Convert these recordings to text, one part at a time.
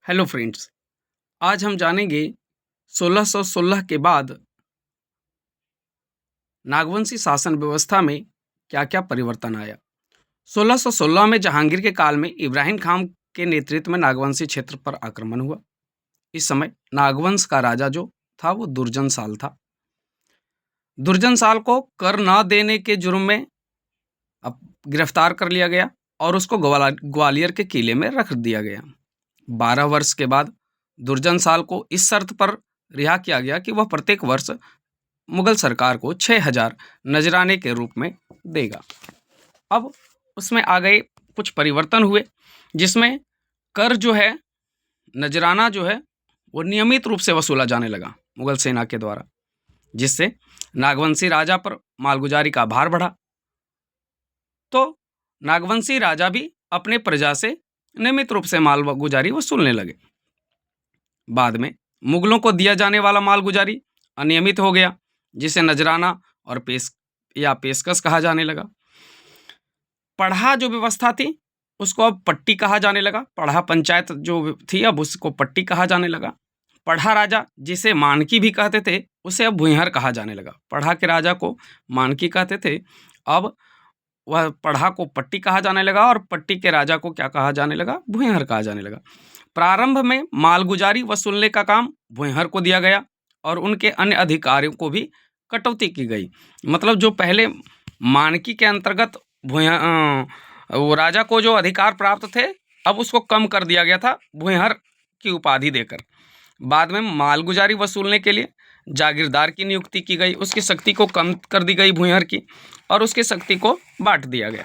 Hello friends, आज हम जानेंगे 1616 के बाद नागवंशी शासन व्यवस्था में क्या-क्या परिवर्तन आया। 1616 में जहांगीर के काल में इब्राहिम खान के नेतृत्व में नागवंशी क्षेत्र पर आक्रमण हुआ। इस समय नागवंश का राजा जो था वो दुर्जनशाल था। दुर्जनशाल को कर न देने के जुर्म में अब गिरफ्तार कर लिया गया और उसको ग्वालियर के किले में रख दिया गया। 12 वर्ष के बाद दुर्जनशाल को इस शर्त पर रिहा किया गया कि वह प्रत्येक वर्ष मुगल सरकार को 6000 नजराने के रूप में देगा। अब उसमें आ गए कुछ परिवर्तन हुए, जिसमें कर जो है, नजराना जो है, वो नियमित रूप से वसूला जाने लगा मुगल सेना के द्वारा, जिससे नागवंशी राजा पर मालगुजारी का भार बढ़ा। तो नागवंशी राजा भी अपने प्रजा से नियमित रूप से मालगुजारी वसूलने लगे। बाद में मुगलों को दिया जाने वाला मालगुजारी अनियमित हो गया, जिसे नजराना और पेशकश कहा जाने लगा। पढ़ा जो व्यवस्था थी उसको अब पट्टी कहा जाने लगा। पढ़ा पंचायत जो थी अब उसको पट्टी कहा जाने लगा। पढ़ा राजा जिसे मानकी भी कहते थे उसे अब भुइंहर कहा जाने लगा। पढ़ा के राजा को मानकी कहते थे, अब वह पढ़ा को पट्टी कहा जाने लगा और पट्टी के राजा को क्या कहा जाने लगा, भुइंहर कहा जाने लगा। प्रारंभ में मालगुजारी वसूलने का काम भुइंहर को दिया गया और उनके अन्य अधिकारियों को भी कटौती की गई। मतलब जो पहले मानकी के अंतर्गत वो राजा को जो अधिकार प्राप्त थे, अब उसको कम कर दिया गया था भुइंहर की उपाधि देकर। बाद में मालगुजारी वसूलने के लिए जागीरदार की नियुक्ति की गई, उसकी शक्ति को कम कर दी गई भुइंहर की, और उसकी शक्ति को बांट दिया गया।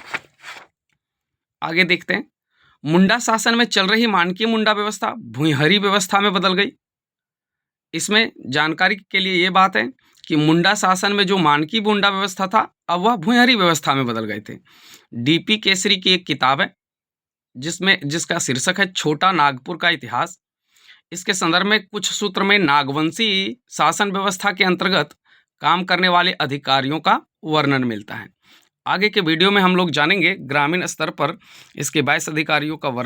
आगे देखते हैं, मुंडा शासन में चल रही मानकी मुंडा व्यवस्था भुइंहरी व्यवस्था में बदल गई। इसमें जानकारी के लिए ये बात है कि मुंडा शासन में जो मानकी मुंडा व्यवस्था था, अब वह भुइंहरी व्यवस्था में बदल गए थे। डीपी केसरी की एक किताब है जिसका शीर्षक है छोटा नागपुर का इतिहास। इसके संदर्भ में कुछ सूत्र में नागवंशी शासन व्यवस्था के अंतर्गत काम करने वाले अधिकारियों का वर्णन मिलता है। आगे के वीडियो में हम लोग जानेंगे ग्रामीण स्तर पर इसके 22 अधिकारियों का वर्णन।